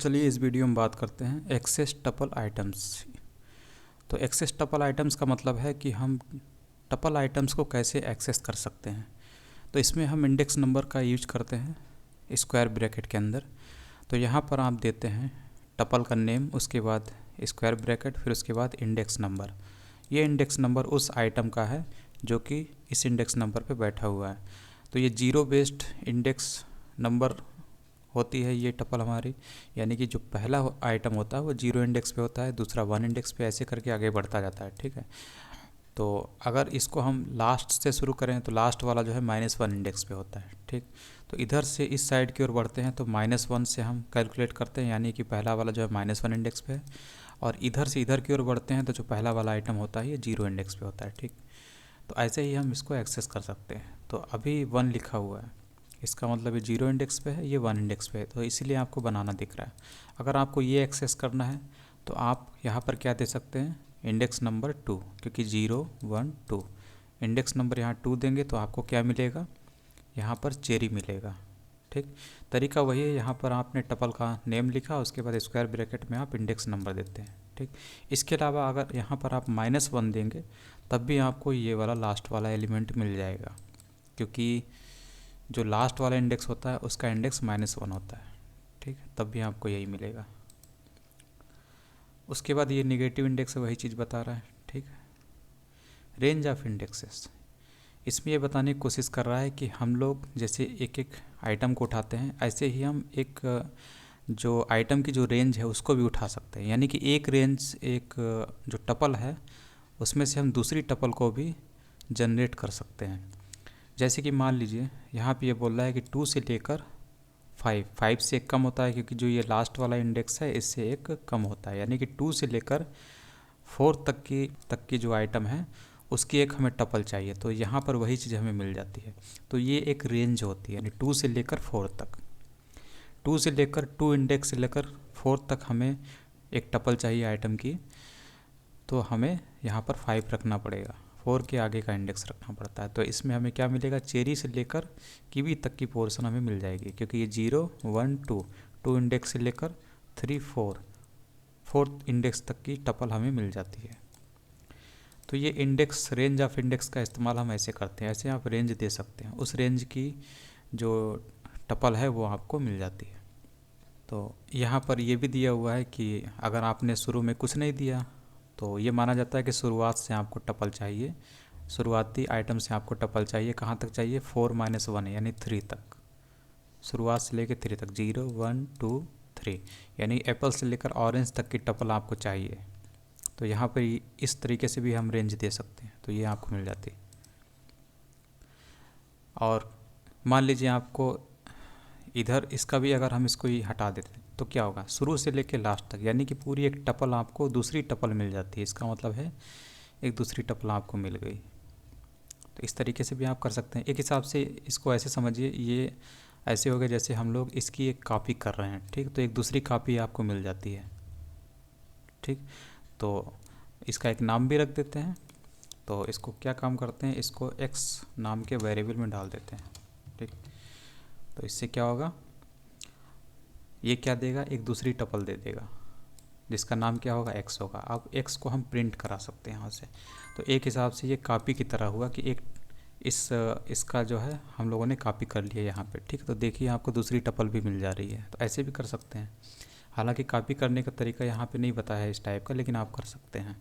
चलिए इस वीडियो में बात करते हैं एक्सेस टपल आइटम्स। तो एक्सेस टपल आइटम्स का मतलब है कि हम टपल आइटम्स को कैसे एक्सेस कर सकते हैं। तो इसमें हम इंडेक्स नंबर का यूज करते हैं स्क्वायर ब्रैकेट के अंदर। तो यहाँ पर आप देते हैं टपल का नेम, उसके बाद स्क्वायर ब्रैकेट, फिर उसके बाद इंडेक्स नंबर। ये इंडेक्स नंबर उस आइटम का है जो कि इस इंडेक्स नंबर पे बैठा हुआ है। तो ये जीरो बेस्ड इंडेक्स नंबर होती है ये टपल हमारी, यानी कि जो पहला आइटम होता है वो जीरो इंडेक्स पे होता है, दूसरा वन इंडेक्स पे, ऐसे करके आगे बढ़ता जाता है। ठीक है, तो अगर इसको हम लास्ट से शुरू करें तो लास्ट वाला जो है -1 इंडेक्स पे होता है। ठीक, तो इधर से इस साइड की ओर बढ़ते हैं तो -1 से हम कैलकुलेट करते हैं, यानी कि पहला वाला जो है -1 इंडेक्स पे है। और इधर से इधर की ओर बढ़ते हैं तो जो पहला वाला आइटम होता है ये जीरो इंडेक्स पे होता है। ठीक, तो ऐसे ही हम इसको एक्सेस कर सकते हैं। तो अभी 1 लिखा हुआ है, इसका मतलब ये जीरो इंडेक्स पे है, ये 1 इंडेक्स पे है, तो इसीलिए आपको बनाना दिख रहा है। अगर आपको ये एक्सेस करना है तो आप यहाँ पर क्या दे सकते हैं, इंडेक्स नंबर 2, क्योंकि 0 1 2 इंडेक्स नंबर यहाँ 2 देंगे तो आपको क्या मिलेगा, यहाँ पर चेरी मिलेगा। ठीक, तरीका वही है, यहाँ पर आपने टपल का नेम लिखा, उसके बाद स्क्वायर ब्रैकेट में आप इंडेक्स नंबर देते हैं। ठीक, इसके अलावा अगर यहाँ पर आप -1 देंगे तब भी आपको ये वाला लास्ट वाला एलिमेंट मिल जाएगा, क्योंकि जो लास्ट वाला इंडेक्स होता है उसका इंडेक्स -1 होता है। ठीक है, तब भी आपको यही मिलेगा। उसके बाद ये नेगेटिव इंडेक्स वही चीज़ बता रहा है। ठीक है, रेंज ऑफ इंडेक्सेस, इसमें ये बताने की कोशिश कर रहा है कि हम लोग जैसे एक एक आइटम को उठाते हैं, ऐसे ही हम एक जो आइटम की जो रेंज है उसको भी उठा सकते हैं। यानी कि एक रेंज, एक जो टपल है उसमें से हम दूसरी टपल को भी जनरेट कर सकते हैं। जैसे कि मान लीजिए यहाँ पे ये बोल रहा है कि 2 से लेकर 5 से एक कम होता है, क्योंकि जो ये लास्ट वाला इंडेक्स है इससे एक कम होता है, यानी कि 2 से लेकर 4 तक की जो आइटम है उसकी एक हमें टपल चाहिए। तो यहाँ पर वही चीज़ हमें मिल जाती है। तो ये एक रेंज होती है, यानी 2 से लेकर 4 तक। 2 से लेकर 2 इंडेक्स से लेकर 4 तक हमें एक टपल चाहिए आइटम की, तो हमें यहाँ पर 5 रखना पड़ेगा, 4 के आगे का इंडेक्स रखना पड़ता है। तो इसमें हमें क्या मिलेगा, चेरी से लेकर कीवी तक की पोर्शन हमें मिल जाएगी, क्योंकि ये 0 1 2 इंडेक्स से लेकर 3 4 इंडेक्स तक की टपल हमें मिल जाती है। तो ये इंडेक्स, रेंज ऑफ इंडेक्स का इस्तेमाल हम ऐसे करते हैं। ऐसे आप रेंज दे सकते हैं, उस रेंज की जो टपल है वो आपको मिल जाती है। तो यहाँ पर ये भी दिया हुआ है कि अगर आपने शुरू में कुछ नहीं दिया तो ये माना जाता है कि शुरुआत से आपको टपल चाहिए, शुरुआती आइटम से आपको टपल चाहिए। कहाँ तक चाहिए, 4 - 1 यानी 3 तक, शुरुआत से लेकर 3 तक, 0 1 2 3, यानी एप्पल से लेकर ऑरेंज तक की टपल आपको चाहिए। तो यहाँ पर इस तरीके से भी हम रेंज दे सकते हैं, तो ये आपको मिल जाती है। और मान लीजिए आपको इधर इसका भी अगर हम इसको ही हटा देते हैं तो क्या होगा, शुरू से लेकर लास्ट तक, यानी कि पूरी एक टपल आपको दूसरी टपल मिल जाती है। इसका मतलब है एक दूसरी टपल आपको मिल गई। तो इस तरीके से भी आप कर सकते हैं। एक हिसाब से इसको ऐसे समझिए, ये ऐसे हो गया जैसे हम लोग इसकी एक कॉपी कर रहे हैं। ठीक, तो एक दूसरी कॉपी आपको मिल जाती है। ठीक, तो इसका एक नाम भी रख देते हैं। तो इसको क्या काम करते हैं, इसको x नाम के वेरिएबल में डाल देते हैं। ठीक, तो इससे क्या होगा, ये क्या देगा, एक दूसरी टपल दे देगा जिसका नाम क्या होगा, x होगा। अब x को हम प्रिंट करा सकते हैं यहाँ से। तो एक हिसाब से ये कॉपी की तरह हुआ कि एक इसका जो है हम लोगों ने कॉपी कर लिया यहाँ पे। ठीक, तो देखिए आपको दूसरी टपल भी मिल जा रही है। तो ऐसे भी कर सकते हैं। हालांकि कॉपी करने का तरीका यहाँ पे नहीं बताया है इस टाइप का, लेकिन आप कर सकते हैं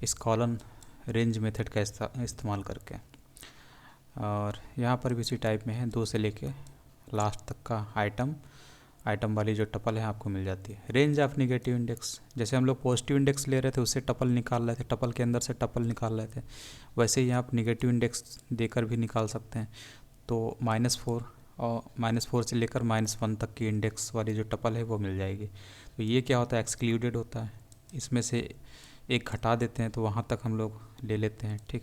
इस कॉलन रेंज मेथड का इस्तेमाल करके। और यहाँ पर भी इसी टाइप में है, 2 से लेके लास्ट तक का आइटम वाली जो टपल है आपको मिल जाती है। रेंज ऑफ नेगेटिव इंडेक्स, जैसे हम लोग पॉजिटिव इंडेक्स ले रहे थे उससे टपल निकाल रहे थे, टपल के अंदर से टपल निकाल रहे थे, वैसे ही आप नेगेटिव इंडेक्स देकर भी निकाल सकते हैं। तो -4 और -4 से लेकर -1 तक की इंडेक्स वाली जो टपल है वो मिल जाएगी। तो ये क्या होता है, एक्सक्लूडेड होता है, इसमें से एक हटा देते हैं तो वहाँ तक हम लोग ले लेते हैं। ठीक,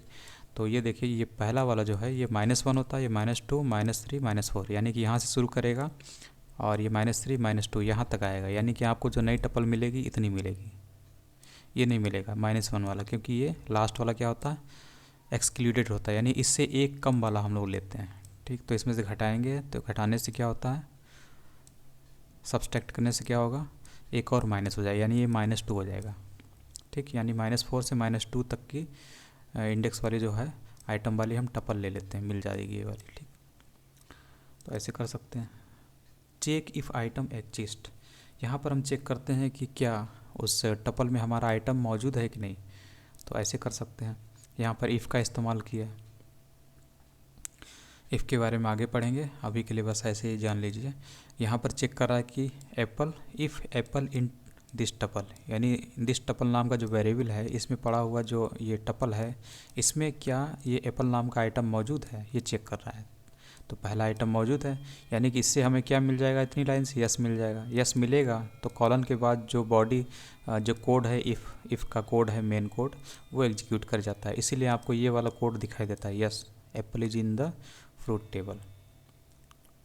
तो ये देखिए ये पहला वाला जो है ये -1 होता है, ये -2 -3 -4, यानी कि यहाँ से शुरू करेगा और ये -3 -2 यहाँ तक आएगा। यानी कि आपको जो नई टपल मिलेगी इतनी मिलेगी, ये नहीं मिलेगा -1 वाला, क्योंकि ये लास्ट वाला क्या होता है, एक्सक्लूडेड होता है, यानी इससे एक कम वाला हम लोग लेते हैं। ठीक, तो इसमें से घटाएंगे तो घटाने से क्या होता है, सब्सट्रैक्ट करने से क्या होगा, एक और माइनस हो जाएगा, यानी ये -2 हो जाएगा। ठीक, यानी -4 से -2 तक की इंडेक्स वाली जो है आइटम वाली हम टपल ले लेते हैं, मिल जाएगी ये वाली। ठीक, तो ऐसे कर सकते हैं। चेक इफ़ आइटम एग्जिस्ट, यहाँ पर हम चेक करते हैं कि क्या उस टपल में हमारा आइटम मौजूद है कि नहीं। तो ऐसे कर सकते हैं, यहाँ पर इफ़ का इस्तेमाल किया। इफ़ के बारे में आगे पढ़ेंगे, अभी के लिए बस ऐसे ही जान लीजिए। यहाँ पर चेक कर रहा है कि Apple, if apple in this tuple, यानी दिस टपल नाम का जो वेरिएबल है, इसमें पड़ा हुआ जो ये टपल है, इसमें क्या ये एप्पल नाम का आइटम मौजूद है, ये चेक कर रहा है। तो पहला आइटम मौजूद है, यानी कि इससे हमें क्या मिल जाएगा, इतनी लाइन से यस मिल जाएगा। यस मिलेगा तो कॉलन के बाद जो बॉडी जो कोड है, इफ़ का कोड है, मेन कोड, वो एग्जीक्यूट कर जाता है। इसीलिए आपको ये वाला कोड दिखाई देता है, yes Apple is in the fruit table.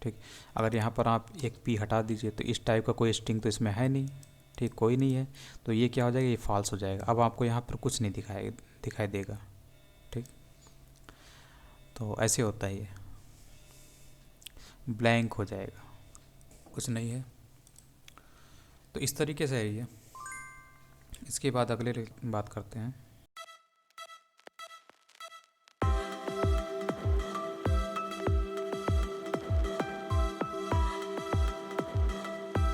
ठीक, अगर यहाँ पर आप एक पी हटा दीजिए तो इस टाइप का कोई स्ट्रिंग तो इसमें है नहीं। ठीक, कोई नहीं है, तो ये क्या हो जाएगा, ये फॉल्स हो जाएगा। अब आपको यहाँ पर कुछ नहीं दिखाई देगा। ठीक, तो ऐसे होता है, ये ब्लैंक हो जाएगा, कुछ नहीं है। तो इस तरीके से है ये। इसके बाद अगले बात करते हैं।